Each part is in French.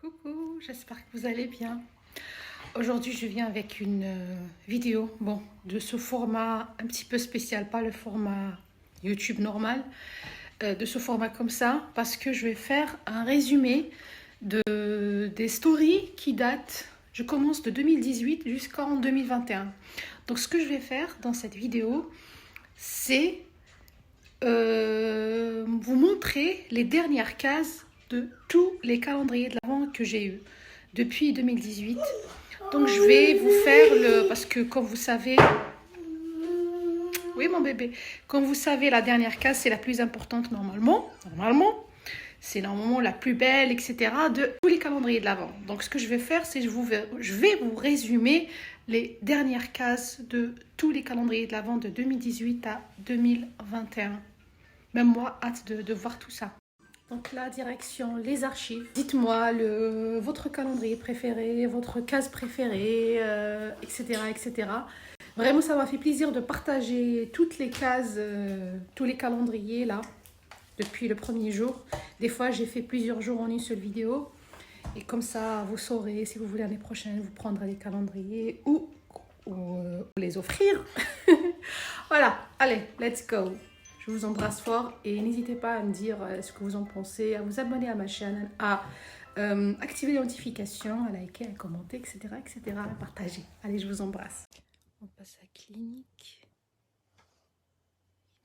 Coucou, j'espère que vous allez bien. Aujourd'hui, je viens avec une vidéo, de ce format un petit peu spécial, pas le format YouTube normal, de ce format comme ça, parce que je vais faire un résumé des stories qui datent, je commence de 2018 jusqu'en 2021. Donc, ce que je vais faire dans cette vidéo, c'est vous montrer les dernières cases de tous les calendriers de l'Avent que j'ai eu depuis 2018. Donc je vais vous faire parce que comme vous savez, oui mon bébé, comme vous savez, la dernière case c'est la plus importante normalement, c'est normalement la plus belle, etc. de tous les calendriers de l'Avent. Donc ce que je vais faire, c'est je vais vous résumer les dernières cases de tous les calendriers de l'Avent de 2018 à 2021. Même moi, hâte de voir tout ça. Donc là, direction les archives. Dites-moi votre calendrier préféré, votre case préférée, etc., etc. Vraiment, ça m'a fait plaisir de partager toutes les cases, tous les calendriers là, depuis le premier jour. Des fois, j'ai fait plusieurs jours en une seule vidéo. Et comme ça, vous saurez, si vous voulez l'année prochaine, vous prendrez les calendriers ou les offrir. Voilà, allez, let's go. Je vous embrasse fort et n'hésitez pas à me dire ce que vous en pensez, à vous abonner à ma chaîne, à activer les notifications, à liker, à commenter, etc., etc., à partager. Allez, je vous embrasse. On passe à clinique.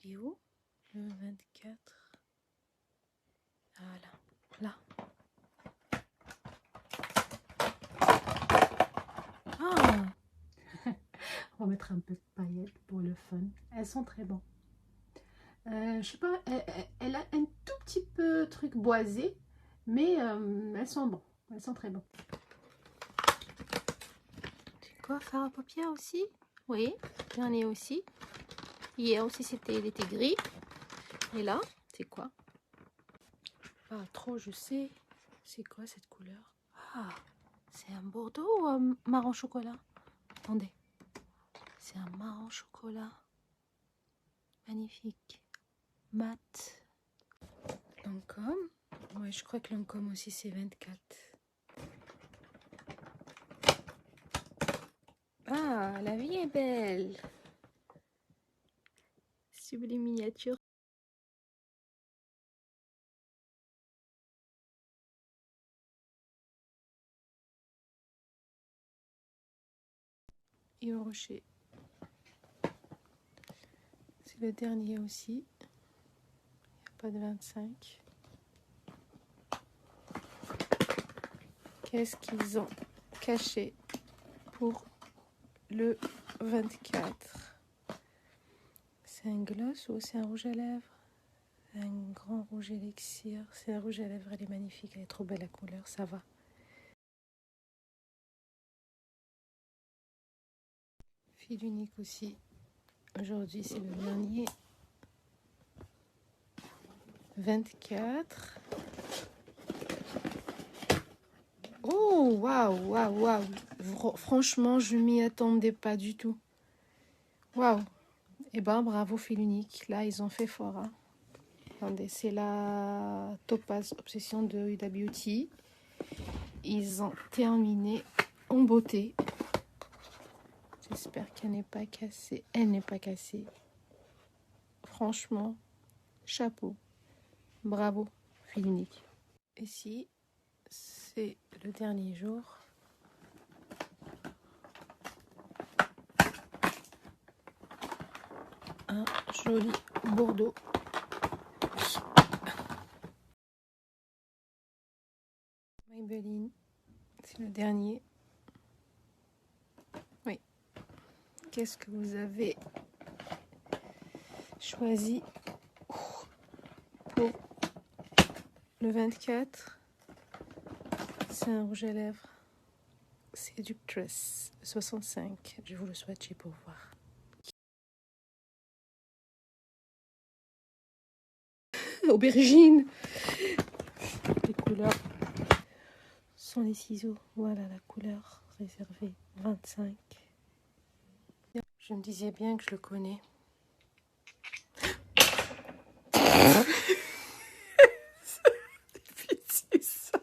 Il est où? Le 24. Voilà, là. Ah! On va mettre un peu de paillettes pour le fun. Elles sont très bonnes. Je sais pas, elle a un tout petit peu truc boisé, mais elles sont bonnes, elles sont très bonnes. C'est quoi, fard à paupières aussi? Oui, j'en ai aussi. Hier aussi il était gris. Et là, c'est quoi? Pas trop, je sais. C'est quoi cette couleur? Ah, c'est un bordeaux ou un marron chocolat? Attendez, c'est un marron chocolat. Magnifique. Mat. Lancôme. Ouais, je crois que Lancôme aussi c'est 24. Ah, la vie est belle. Sublime miniature. Et au rocher. C'est le dernier aussi. Il n'y a pas de 25. Qu'est-ce qu'ils ont caché pour le 24? C'est un gloss ou c'est un rouge à lèvres? Un grand rouge élixir. C'est un rouge à lèvres, elle est magnifique, elle est trop belle la couleur, ça va. Fil unique aussi. Aujourd'hui c'est le dernier. 24. Oh, waouh, waouh, waouh. Franchement, je m'y attendais pas du tout. Waouh. Eh ben, bravo, fil unique. Là, ils ont fait fort. Hein. Attendez, c'est la Topaz Obsession de Huda Beauty. Ils ont terminé en beauté. J'espère qu'elle n'est pas cassée. Elle n'est pas cassée. Franchement, chapeau. Bravo, fil unique. Ici, c'est le dernier jour. Un joli bordeaux. Maybelline, c'est le dernier. Oui. Qu'est-ce que vous avez choisi pour le 24? C'est un rouge à lèvres Seductress 65. Je vais vous le swatcher pour voir. Aubergine. Les couleurs sont les ciseaux. Voilà la couleur réservée 25. Je me disais bien que je le connais. C'est ça.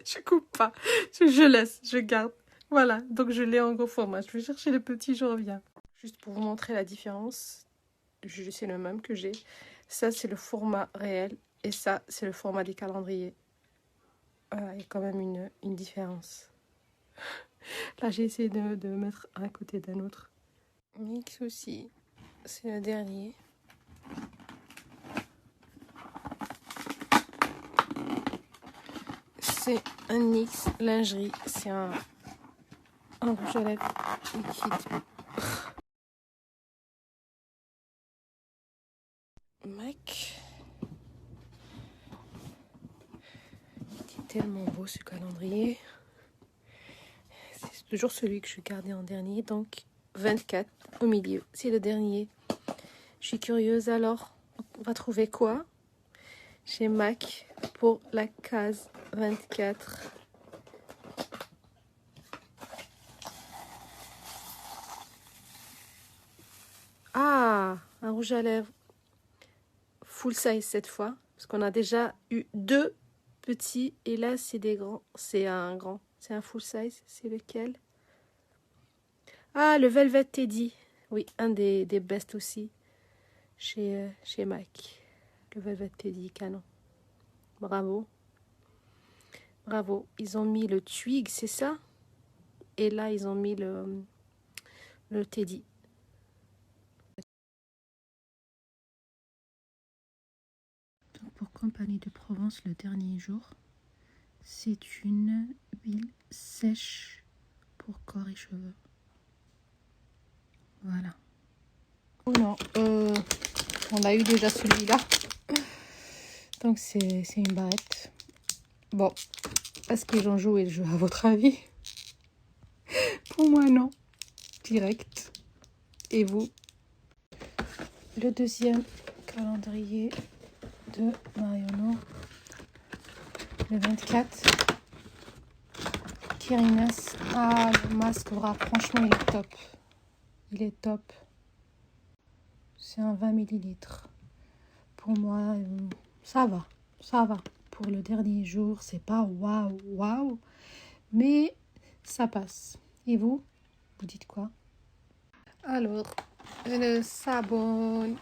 Je coupe. pas. Je laisse, je garde. Voilà, donc je l'ai en gros format. Je vais chercher le petit, je reviens. Juste pour vous montrer la différence, c'est le même que j'ai. Ça, c'est le format réel et ça, c'est le format des calendriers. Voilà, il y a quand même une différence. Là, j'ai essayé de mettre un côté d'un autre. Mix aussi, c'est le dernier. C'est un NYX lingerie, c'est un rouge à lèvres liquide. MAC. Il est tellement beau ce calendrier. C'est toujours celui que je gardais en dernier, donc 24 au milieu. C'est le dernier. Je suis curieuse alors, on va trouver quoi chez MAC pour la case 24. Ah, un rouge à lèvres full size cette fois, parce qu'on a déjà eu 2 petits et là c'est des grands. C'est un grand, c'est un full size. C'est lequel? Ah, le Velvet Teddy. Oui, un des best aussi chez MAC. Le Velvet Teddy canon. Bravo. Bravo. Ils ont mis le Twig, c'est ça? Et là, ils ont mis le Teddy. Donc pour Compagnie de Provence, le dernier jour, c'est une huile sèche pour corps et cheveux. Voilà. Oh non, on a eu déjà celui-là. Donc c'est une barrette. Bon, est-ce qu'ils ont joué le jeu à votre avis? Pour moi non. Direct. Et vous? Le deuxième calendrier de Marionneau. Le 24. Kirinas. Ah, le masque bras. Franchement, il est top. Il est top. C'est un 20 ml. Pour moi, ça va. Ça va. Pour le dernier jour, c'est pas waouh, waouh. Mais ça passe. Et vous? Vous dites quoi? Alors, le sabon.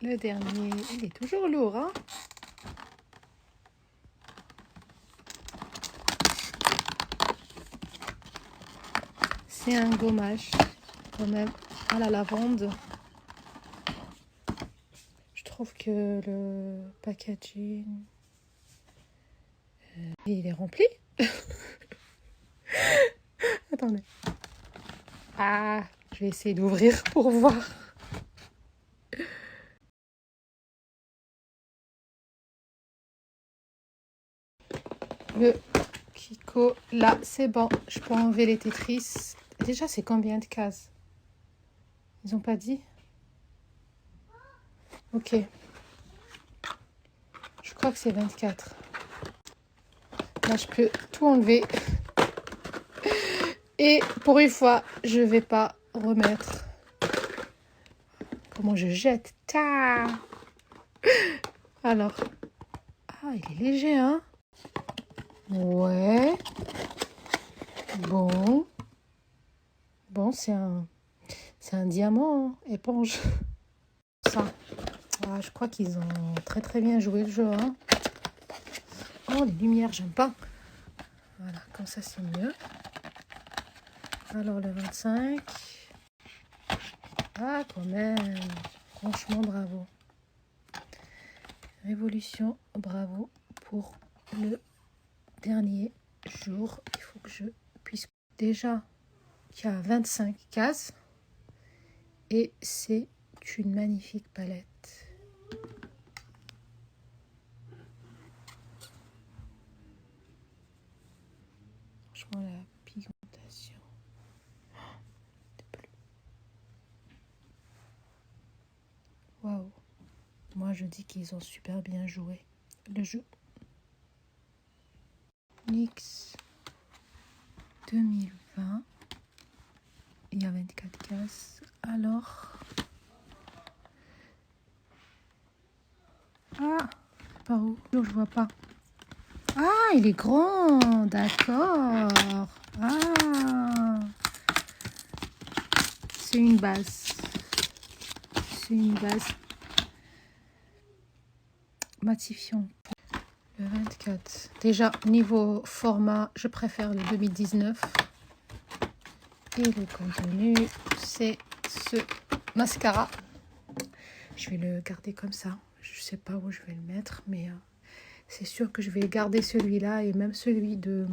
Le dernier. Il est toujours lourd, hein? C'est un gommage, quand même, à la lavande. Je trouve que le packaging, il est rempli. Attendez. Ah, je vais essayer d'ouvrir pour voir. Le Kiko, là, c'est bon. Je peux enlever les Tetris. Déjà, c'est combien de cases? Ils n'ont pas dit? Ok. Je crois que c'est 24. Là, je peux tout enlever. Et pour une fois, je vais pas remettre. Comment je jette? Ta. Alors. Ah, il est léger, hein? Ouais. Bon. Bon, c'est un diamant, hein, éponge. Ça. Ah, je crois qu'ils ont très très bien joué le jeu, hein. Oh, les lumières, j'aime pas. Voilà, comme ça, c'est mieux. Alors, le 25. Ah, quand même. Franchement, bravo. Révolution, bravo pour le dernier jour. Il faut que je puisse... Déjà, il y a 25 cases. Et c'est une magnifique palette. Franchement, la pigmentation. Waouh. Moi, je dis qu'ils ont super bien joué le jeu. NYX 2020. Il y a 24 cases. Alors... Ah, par où? Je vois pas. Ah, il est grand, d'accord. Ah, c'est une base. C'est une base matifiant. Le 24. Déjà, niveau format, je préfère le 2019. Et le contenu, c'est ce mascara. Je vais le garder comme ça. Je sais pas où je vais le mettre, mais c'est sûr que je vais garder celui-là et même celui de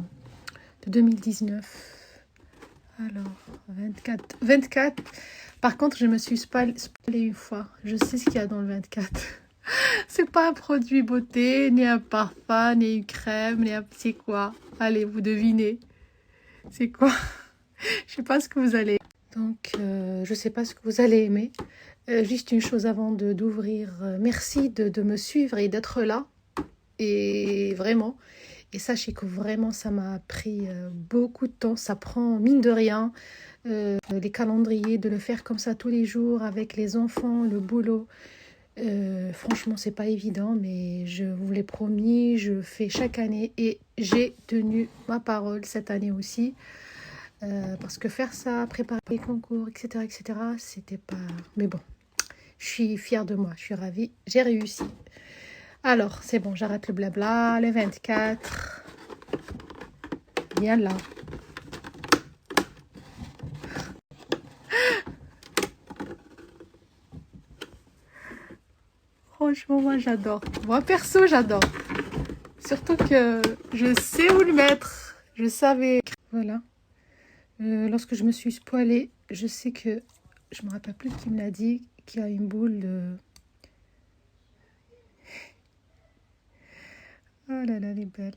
2019. Alors, 24. 24. Par contre, je me suis spoilée une fois. Je sais ce qu'il y a dans le 24. C'est pas un produit beauté, ni un parfum, ni une crème, ni un petit quoi. Allez, vous devinez. C'est quoi? Je sais pas ce que vous allez. Donc, je sais pas ce que vous allez aimer. Juste une chose avant d'ouvrir. Merci de me suivre et d'être là. Et vraiment. Et sachez que vraiment, ça m'a pris beaucoup de temps. Ça prend, mine de rien, les calendriers, de le faire comme ça tous les jours avec les enfants, le boulot. Franchement, c'est pas évident, mais je vous l'ai promis, je fais chaque année et j'ai tenu ma parole cette année aussi. Parce que faire ça, préparer les concours, etc., c'était pas... Mais bon, je suis fière de moi, je suis ravie, j'ai réussi. Alors, c'est bon, j'arrête le blabla, le 24. Viens là. Franchement, moi, j'adore. Moi, perso, j'adore. Surtout que je sais où le mettre. Je savais. Voilà. Lorsque je me suis spoilée, je sais que... Je me rappelle plus qui me l'a dit, qu'il y a une boule de... Oh là là, elle est belle.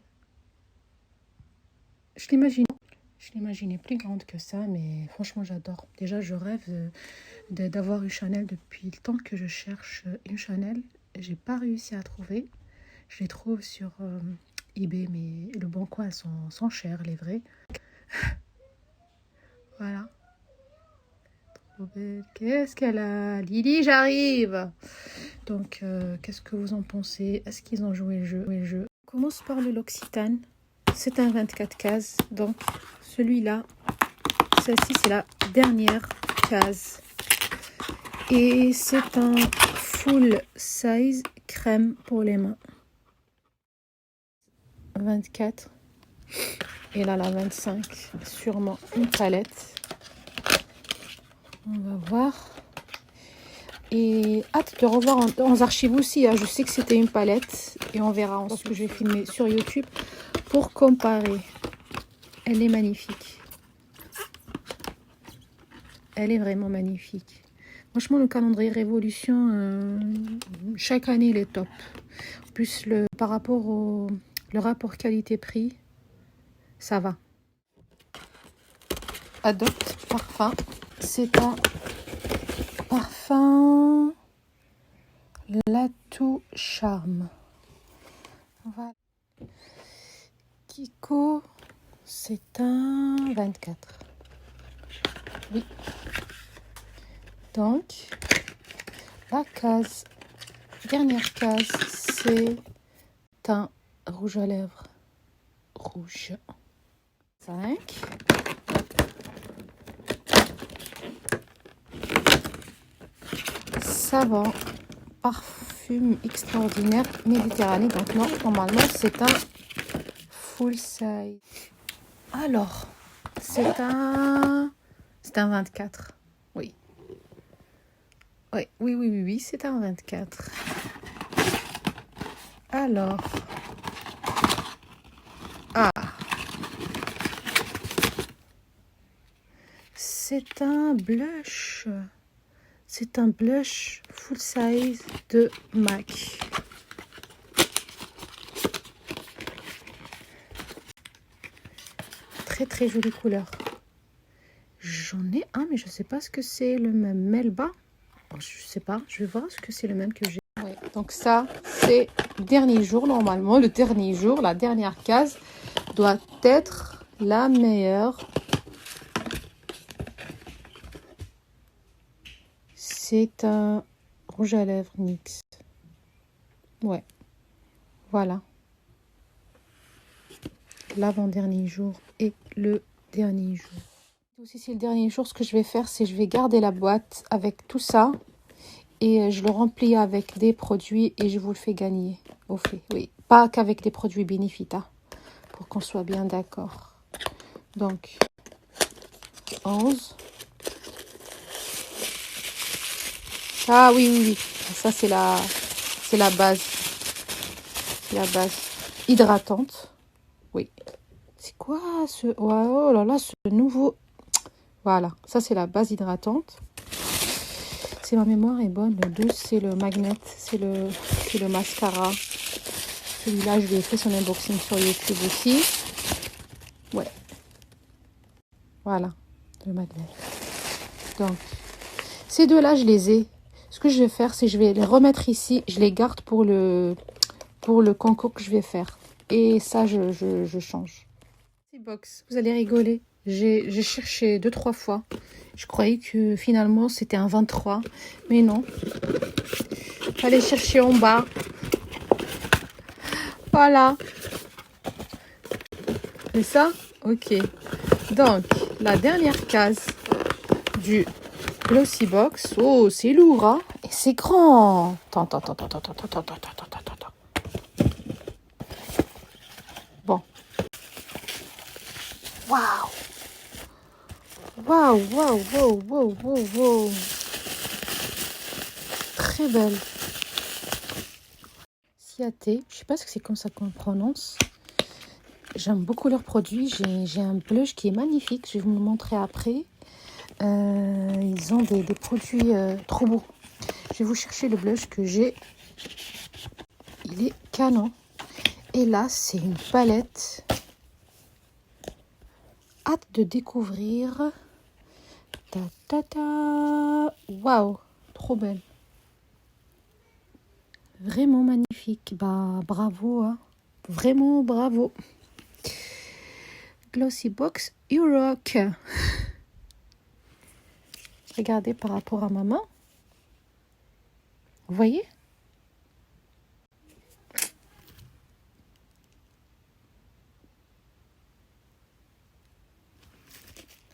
Je l'imaginais plus grande que ça, mais franchement, j'adore. Déjà, je rêve d'avoir une Chanel depuis le temps que je cherche une Chanel. J'ai pas réussi à trouver. Je les trouve sur eBay, mais le Bon Coin, elles sont chères, les vraies. Voilà. Trop belle. Qu'est-ce qu'elle a? Lily, j'arrive. Donc, qu'est-ce que vous en pensez? Est-ce qu'ils ont joué le jeu? On commence par le L'Occitane. C'est un 24 cases. Donc, celui-là, celle-ci, c'est la dernière case. Et c'est un full size crème pour les mains. 24. Et là, la 25. Sûrement une palette. On va voir. Et hâte de revoir en archives aussi. Hein. Je sais que c'était une palette. Et on verra ensuite que je vais filmer sur YouTube pour comparer. Elle est magnifique. Elle est vraiment magnifique. Franchement, le calendrier Révolution, chaque année, il est top. En plus, par rapport au le rapport qualité-prix, ça va. Adopt Parfum. C'est un parfum Latou Charme. Voilà. Kiko, c'est un 24. Oui. Donc, la case, dernière case, c'est un rouge à lèvres rouge. 5. Savon, parfum extraordinaire Méditerranée. Donc non, normalement c'est un full size. Alors, c'est un 24. Oui. Oui, c'est un 24. Alors, c'est un blush. C'est un blush full size de MAC. Très très jolie couleur. J'en ai un, mais je ne sais pas ce que c'est le même. Melba. Oh, je sais pas. Je vais voir ce que c'est le même que j'ai. Ouais, donc ça, c'est le dernier jour normalement. Le dernier jour, la dernière case doit être la meilleure. C'est un rouge à lèvres NYX. Ouais. Voilà. l'avant-dernier jour et le dernier jour. Aussi, c'est le dernier jour. Ce que je vais faire, c'est je vais garder la boîte avec tout ça. Et je le remplis avec des produits et je vous le fais gagner au fait. Oui, pas qu'avec des produits Benefita, pour qu'on soit bien d'accord. Donc, 11. Ah oui, oui, oui. Ça, c'est la base. C'est la base hydratante. Oui. C'est quoi ce... Oh là là, ce nouveau... Voilà, ça, c'est la base hydratante. Si ma mémoire est bonne, le 12, c'est le magnet, c'est le mascara. Celui-là, je lui ai fait son unboxing sur YouTube aussi. Ouais. Voilà, le magnet. Donc, ces deux-là, je les ai. Ce que je vais faire, c'est je vais les remettre ici. Je les garde pour le concours que je vais faire. Et ça, je change. Ces box, vous allez rigoler. J'ai cherché 2-3 fois. Je croyais que finalement, c'était un 23. Mais non. Fallait chercher en bas. Voilà. C'est ça? Ok. Donc, la dernière case du Glossy Box. Oh, c'est lourd, hein? Et c'est grand. Attends. Bon. Waouh. Waouh. Très belle. Ciaté. Je sais pas si c'est comme ça qu'on le prononce. J'aime beaucoup leurs produits. J'ai un blush qui est magnifique. Je vais vous le montrer après. Ils ont des produits trop beaux. Je vais vous chercher le blush que j'ai. Il est canon. Et là, c'est une palette. Hâte de découvrir. Waouh, trop belle. Vraiment magnifique. Bah, bravo. Hein. Vraiment bravo. Glossy Box Euroc. Regardez par rapport à ma main. Vous voyez?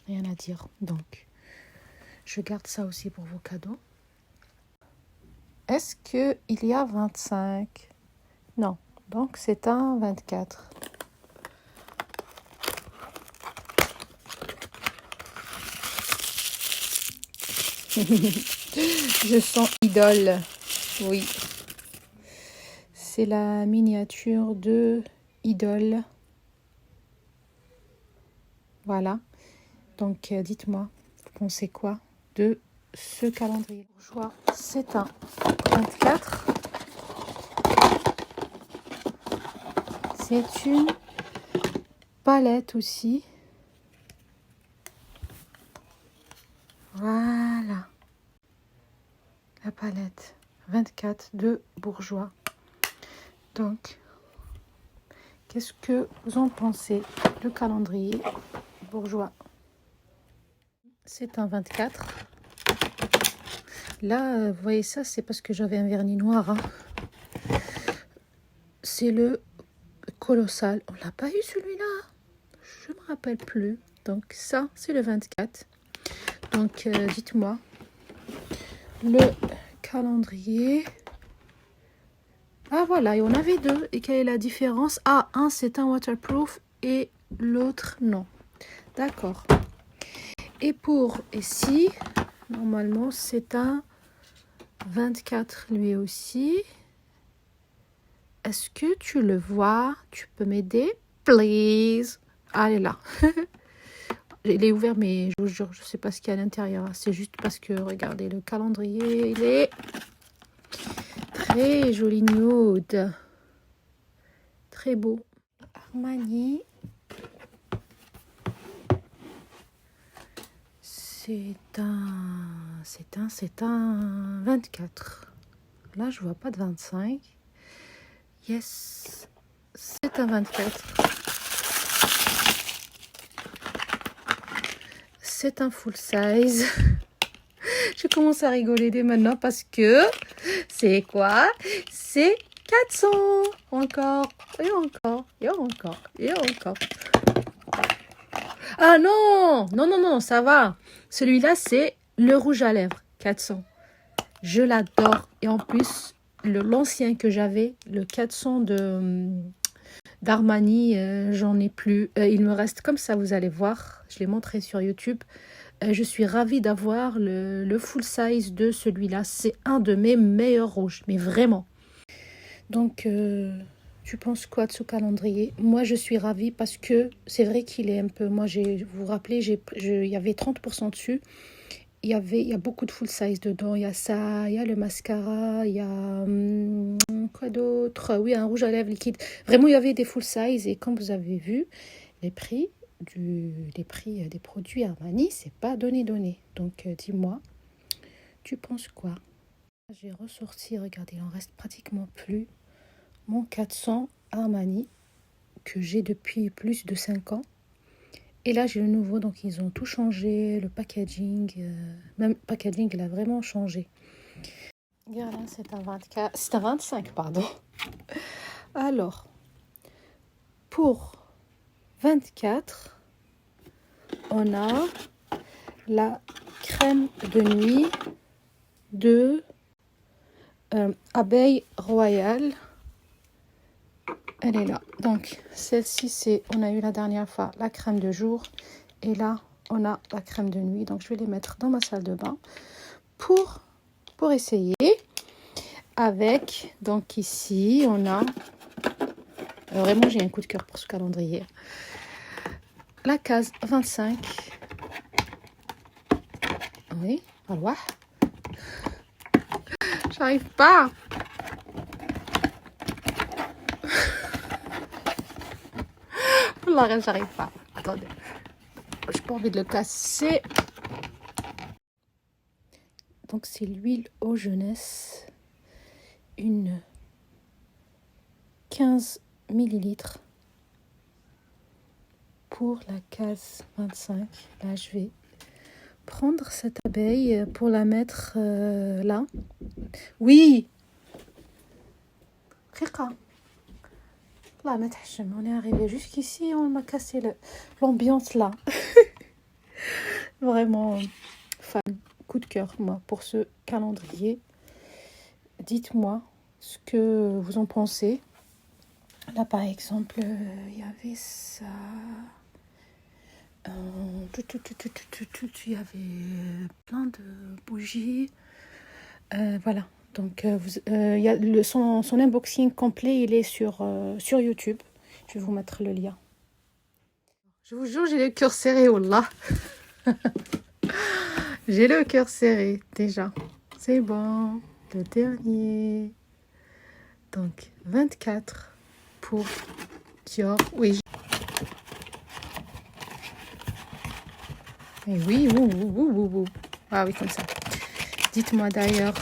Rien à dire. Donc, je garde ça aussi pour vos cadeaux. Est-ce qu'il y a 25? Non. Donc, c'est un 24. Je sens idole. Oui. C'est la miniature de Idole. Voilà. Donc, dites-moi, vous pensez quoi de ce calendrier bourgeois? C'est un 24. C'est une palette aussi. Voilà. La palette 24 de Bourjois. Donc, qu'est-ce que vous en pensez? Le calendrier Bourjois. C'est un 24. Là, vous voyez ça, c'est parce que j'avais un vernis noir. Hein. C'est le Colossal. On l'a pas eu celui-là. Je me rappelle plus. Donc ça, c'est le 24. Donc, dites-moi. Le calendrier. Ah voilà, et on avait deux. Et quelle est la différence? Ah, un c'est un waterproof et l'autre non. D'accord. Et pour ici, normalement c'est un 24 lui aussi. Est-ce que tu le vois? Tu peux m'aider? Please. Allez là. Il est ouvert, mais je vous jure, je ne sais pas ce qu'il y a à l'intérieur. C'est juste parce que, regardez, le calendrier, il est très joli nude. Très beau. Armani. C'est un 24. Là, je vois pas de 25. Yes. C'est un 24. C'est un full size. Je commence à rigoler dès maintenant parce que c'est quoi? C'est 400. Encore, et encore, et encore, et encore. Ah non, non, non, non, ça va. Celui-là, c'est le rouge à lèvres, 400. Je l'adore. Et en plus, l'ancien que j'avais, le 400 d'Armani, j'en ai plus. Il me reste comme ça, vous allez voir. Je l'ai montré sur YouTube. Je suis ravie d'avoir le full size de celui-là. C'est un de mes meilleurs rouges, mais vraiment. Donc, tu penses quoi de ce calendrier? Moi, je suis ravie parce que c'est vrai qu'il est un peu... Moi, vous vous rappelez, il y avait 30% dessus. Il y a beaucoup de full size dedans. Il y a ça, il y a le mascara, il y a... quoi d'autre? Oui, un rouge à lèvres liquide. Vraiment, il y avait des full size. Et comme vous avez vu, les prix des produits Armani, c'est pas donné. Donc, dis-moi, tu penses quoi? J'ai ressorti, regardez, il en reste pratiquement plus. Mon 400 Armani que j'ai depuis plus de 5 ans. Et là, j'ai le nouveau, donc ils ont tout changé, le packaging, même le packaging, il a vraiment changé. Guerlain, c'est un 25, pardon. Alors, pour 24, on a la crème de nuit de Abeille Royale. Elle est là. Donc, celle-ci, on a eu la dernière fois la crème de jour. Et là, on a la crème de nuit. Donc, je vais les mettre dans ma salle de bain pour essayer. Avec, donc ici, on a... vraiment, j'ai un coup de cœur pour ce calendrier. La case 25. Oui, alors. J'arrive pas. Là, j'arrive pas. Attendez. J'ai pas envie de le casser. Donc, c'est l'huile aux jeunesses. Une 15 millilitres pour la case 25. Là, je vais prendre cette abeille pour la mettre là. Oui. Là, on est arrivé jusqu'ici et on m'a cassé l'ambiance là. Vraiment fan, coup de cœur moi pour ce calendrier. Dites-moi ce que vous en pensez. Là par exemple, il y avait ça. Il y avait plein de bougies. Voilà. Donc, il y a son unboxing complet, il est sur YouTube. Je vais vous mettre le lien. Je vous jure, j'ai le cœur serré, wallah. J'ai le cœur serré, déjà. C'est bon. Le dernier. Donc, 24 pour Dior. Oui. Et oui, ah oui, comme ça. Dites-moi d'ailleurs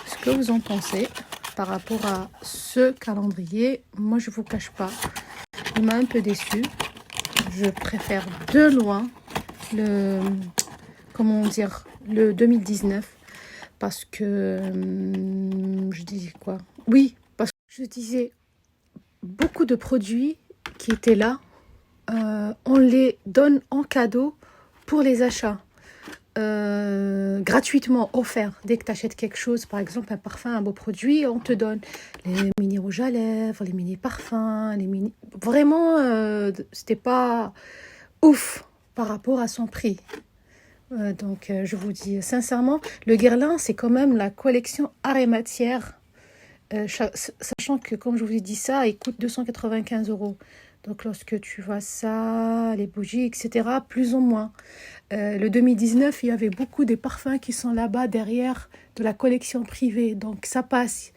ce que vous en pensez par rapport à ce calendrier. Moi, je vous cache pas, il m'a un peu déçue. Je préfère de loin le 2019 parce que je disais quoi? Oui, parce que je disais beaucoup de produits qui étaient là, on les donne en cadeau pour les achats. Gratuitement offert. Dès que tu achètes quelque chose, par exemple un parfum, un beau produit, on te donne les mini rouges à lèvres, les mini parfums, vraiment c'était pas ouf par rapport à son prix. Donc je vous dis sincèrement, le Guerlain c'est quand même la collection art et matière, sachant que comme je vous ai dit ça, il coûte 295 €. Donc, lorsque tu vois ça, les bougies, etc., plus ou moins. Le 2019, il y avait beaucoup des parfums qui sont là-bas derrière de la collection privée. Donc, ça passe.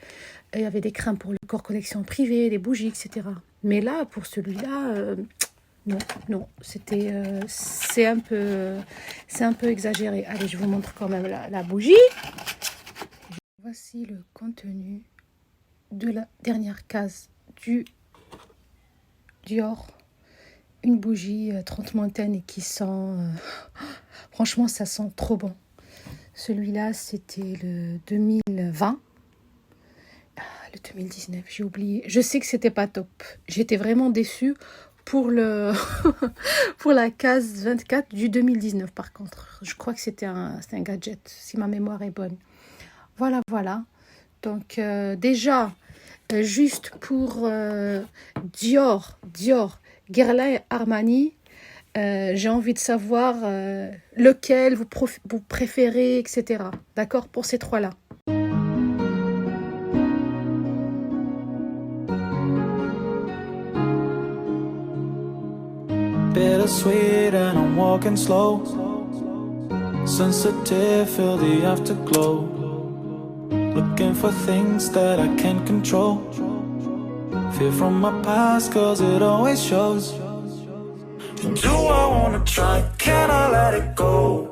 Il y avait des crèmes pour le corps collection privée, des bougies, etc. Mais là, pour celui-là, non. C'est un peu exagéré. Allez, je vous montre quand même la bougie. Voici le contenu de la dernière case du Dior, une bougie 30 montagnes et qui sent franchement ça sent trop bon. Celui-là c'était le 2020, le 2019, j'ai oublié. Je sais que c'était pas top. J'étais vraiment déçue pour le pour la case 24 du 2019 par contre. Je crois que c'était un gadget, si ma mémoire est bonne. Voilà, voilà. Donc déjà, juste pour Dior, Guerlain Armani, j'ai envie de savoir lequel vous préférez, etc. D'accord, pour ces trois-là. Bittersweet and I'm walking slow. Sensitive, feel the afterglow. Looking for things that I can't control. Fear from my past cause it always shows. Do I wanna try? Can I let it go?